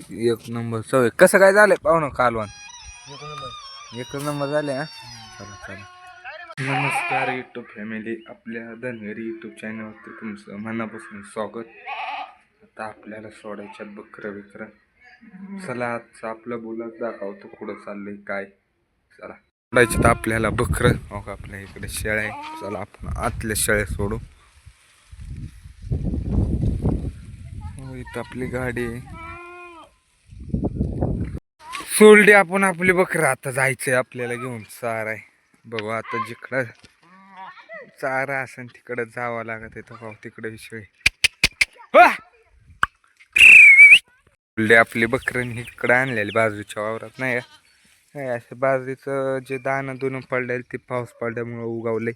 एक नंबर सवय कसं काय झालंय पाहुणं कालवान एकच नंबर झाले हा. चला चला. नमस्कार यूट्यूब फॅमिली, आपल्या धनगरी यूट्यूब चॅनलवरती तुमचं मनापासून स्वागत. आता आपल्याला सोडायच्यात बकरं बिकरं. चला आजचं आपलं बोलत दाखवतो पुढं चाललंय काय. चला सोडायचं तर आपल्याला बकरं. हो का आपल्या इकडे शेळ्या आहे. चला आपण आतल्या शेळ्या सोडू. हो इथं आपली गाडी आहे. सोडली आपण आपली बकरं. आता जायचंय आपल्याला घेऊन चारा आहे. बघू आता जिकडं चारा असेल तिकडं जावं लागत आहे. तर तिकडे विषय आपली बकरं इकडं आणलेली बाजूच्या वावरात नाही का. असं बाजरीचं जे दाणं दुनं पडलेलं ते पाऊस पडल्यामुळं उगावले.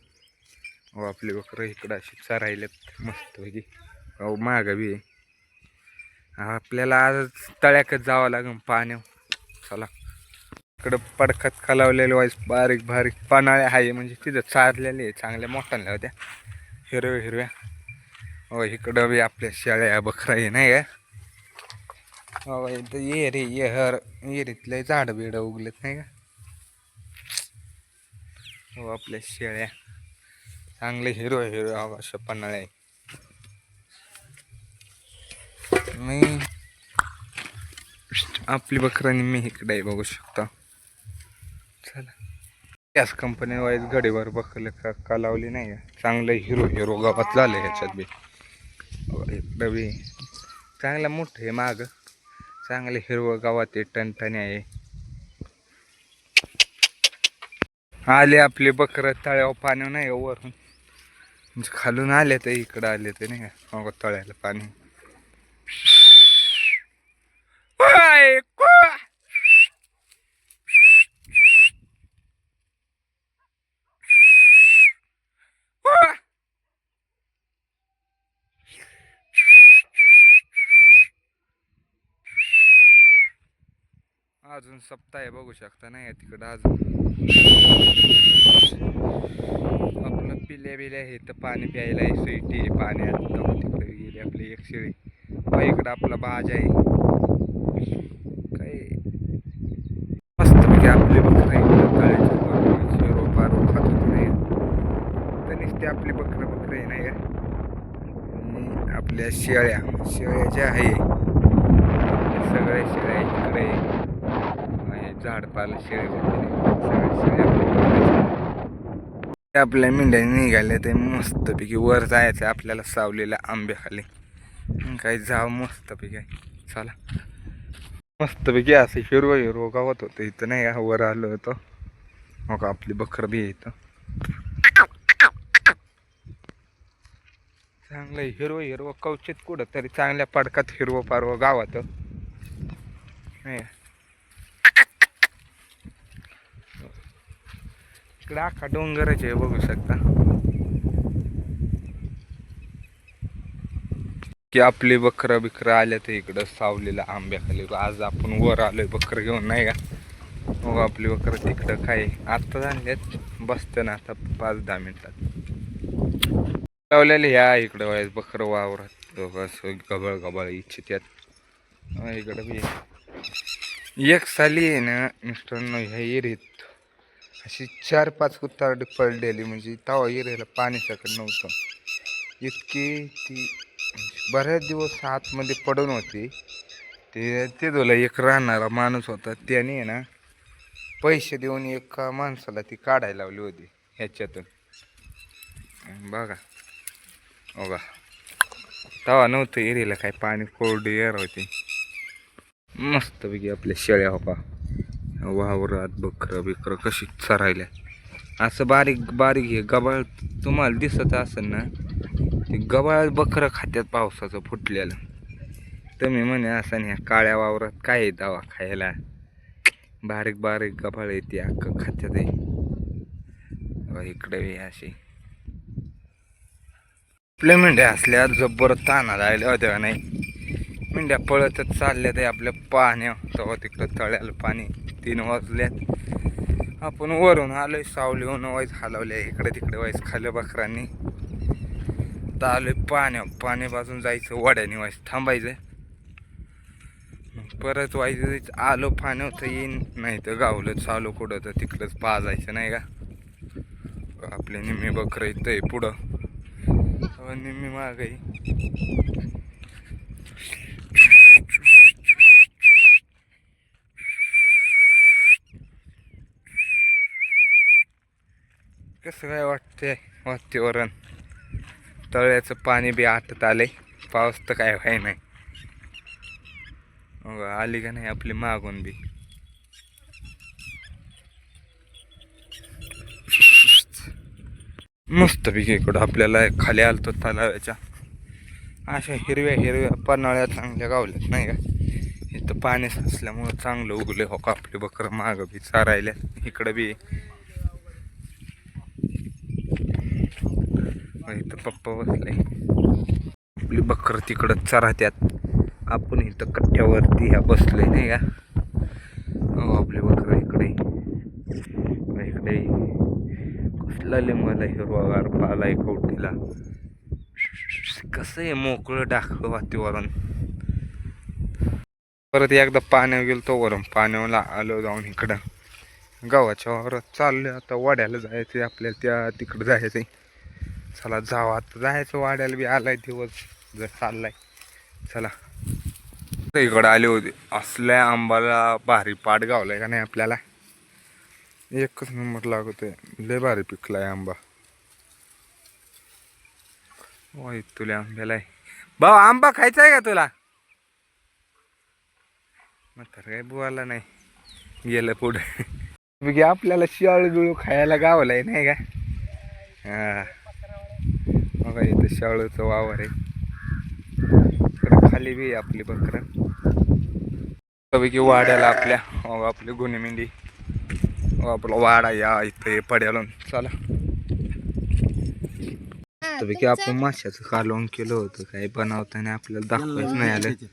हो आपली बकरं इकडं अशी चरायलेत मस्त पैकी. हो मागं बी आपल्याला आज तळ्याकच जावं लागेल पाण्यावर. चला इकडं पडकात खालावलेलं वाईस बारीक बारीक पानाळ्या आहे. म्हणजे तिथं चारलेले आहे चांगल्या मोठ्याल्या होत्या हिरव्या हिरव्या. हो इकडं बी आपल्या शेळ्या बकरा आहे नाही का. हो इथं येरी येहर येरीतले झाडं बिडं उगलेत नाही का. हो आपल्या शेळ्या चांगले हिरव्या हिरव्या अशा पन्हाळ्या आहे. मी आपली बकरांनी मी इकडे आहे बघू शकता. चला गॅस कंपनी वाईज घडीवर बकरले का लावली नाही का. चांगलं हिरो हिरो गावात झालं ह्याच्यात बी. इकडं बी चांगलं मोठं आहे माग. चांगले हिरवं गावात आहे टणटणी आहे. आले आपले बकरं तळ्यावर पाणी नाही वरून म्हणजे खालून आले तर इकडं आले तर नाही का तळ्याला पाणी. अजून सप्ताह आहे बघू शकता नाही तिकडं अजून आपलं पिल्या बिल्या हे तर पाणी प्यायला आहे. स्वीटी आहे पाण्यात. तिकडे गेली आपली एक शेळी. इकडं आपला बाज आहे काय मस्त पैकी आपली बकरं आहे. शिरो पारो खात होती नाही तर नुसते आपली बकरं आहे नाही का. आपल्या शेळ्या शेळ्या ज्या आहे सगळ्या शेळ्या इकडे झाडपाला शेळी आपल्या मेंढ्या निघाल्या ते मस्तपैकी वर जायचं आपल्याला सावलेल्या आंब्याखाली. काही जाव मस्तपैकी. चला मस्तपैकी असं हिरवं हिरवं गावात होतं इथं नाही का. वर आलं होतं हो का आपली बकरं बी इथं चांगलं हिरवं हिरवं कवचित कुठं तरी चांगल्या पडकात हिरवं पारवं गावात नाही. इकडे अख्खा डोंगरच आहे बघू शकता की आपली बकरं बिकरं आल्या तर इकडं सावलेल्या आंब्याखाली. आज आपण वर आलोय बकरं घेऊन नाही का. मग आपली बकरं तिकडं काय आत्ता आणल्यात बसतं ना आता 5-10 मिनिटात लावलेले ह्या इकडं व्हायचं बकरं वावरात असं गबळ गबळ इच्छित्यात. इकडं बी एक साली आहे ना मिस्टरांनो ह्या एरीत अशी 4-5 कुत्तारडी पडलेली. म्हणजे तवा एरीला पाणी सकट नव्हतं इतकी ती बऱ्याच दिवस आतमध्ये पडून होती. ते तुला एक राहणारा माणूस होता त्याने आहे ना पैसे देऊन एका माणसाला ती काढायला लावली होती ह्याच्यातून. बघा हो का तवा नव्हतं एरीला काय पाणी कोरडी एर होती. मस्तपैकी आपल्या शेळ्या हो का वावरात बकरं बिकरं कशी चरायल्या. असं बारीक बारीक हे गबाळ तुम्हाला दिसत असेल ना ते गबाळ बकरं खात्यात पावसाचं फुटलेलं. तुम्ही म्हणे असं ह्या काळ्या वावरात काय दवा खायला. बारीक बारीक गबाळ येते अख्खं खात्यात आहे. इकडे अशी आपल्या मेंढ्या असल्या जब्बर ताना राहिल्या होत्या नाही. मेंढ्या पळतच चालल्या ते आपल्या पाण्या तेव्हा तिकडं तळ्याला पाणी 3 वाजल्यात. आपण वरून आलोय सावलीहून वाईज हलवल्या इकडे तिकडे वाईज खाल्लं बकरांनी. तर आलोय पाणी बाजून जायचं वड्याने वाईज थांबायचं. परत वाईट आलो पाण्यावर येईन, नाही तर गावलंच आलो कुठं तर तिकडंच पाजायचं नाही का. आपले निम्मी बकरं इथं आहे पुढं, निम्मी माग आहे. कसं काय वाटतंय वातावरण. तळ्याचं पाणी बी आटत आलंय, पाऊस तर काय व्हाय नाही. आली का नाही आपली मागून बी. मस्त पैकी इकडं आपल्याला खाली आलतो तलावाच्या. अशा हिरव्या हिरव्या पन्हाळ्या चांगल्या गावल्यात नाही का. इथं पाणी असल्यामुळं चांगलं उगले हो का. आपले बकरं मागं बी चारायला इकडं बी. इथं पप्पा बसले, आपली बकरं तिकडं चरात्यात. आपण इथं कट्ट्यावरती ह्या बसलोय नाही का. आपली बकरं इकडे इकडे. कसला लिंबाला हिरवागार पालाय कवटीला. कसं आहे मोकळं दाखव वातावरण. परत एकदा पाण्यावर गेलो तो वरून पाण्यावर आलो जाऊन इकडं गावाच्या वावरात चाललोय. आता वाड्याला जायचंय आपल्याला, त्या तिकडं जायचंय. चला जाऊ आता, जायचं वाड्याला बी. आलाय दिवस जर चाललाय. चला इकडं आले होते. असल्या आंबाला भारी पाट गावलाय का नाही आपल्याला. एकच नंबर लागतोय, लय भारी पिकलाय आंबा. होय तुला आंब्याला आहे भाऊ. आंबा खायचा आहे का तुला. मग तर काय बुवाला नाही गेलं पुढे. आपल्याला शाळू बिळू खायला गावलाय नाही का. हा बघा इथं शाळूचं वावर आहे. खाली बी आपली बकरं पैकी वाड्याला आपल्या. आपली गुन्हेमेंढी आपला वाडा या इथे पड्याला. चला पैकी आपण माशाचं कालवण केलं होतं, काही बनवताना आपल्याला दाखवायच नाही आलं.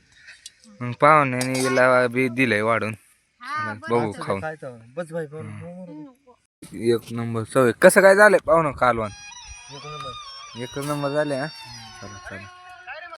मग पाहुण्याने गेला बी दिलंय वाढून. बघू खाऊन. एक नंबर चव. कसं काय झालंय पाहुणं कालवण. एकच नंबर झाले. हा चला चला.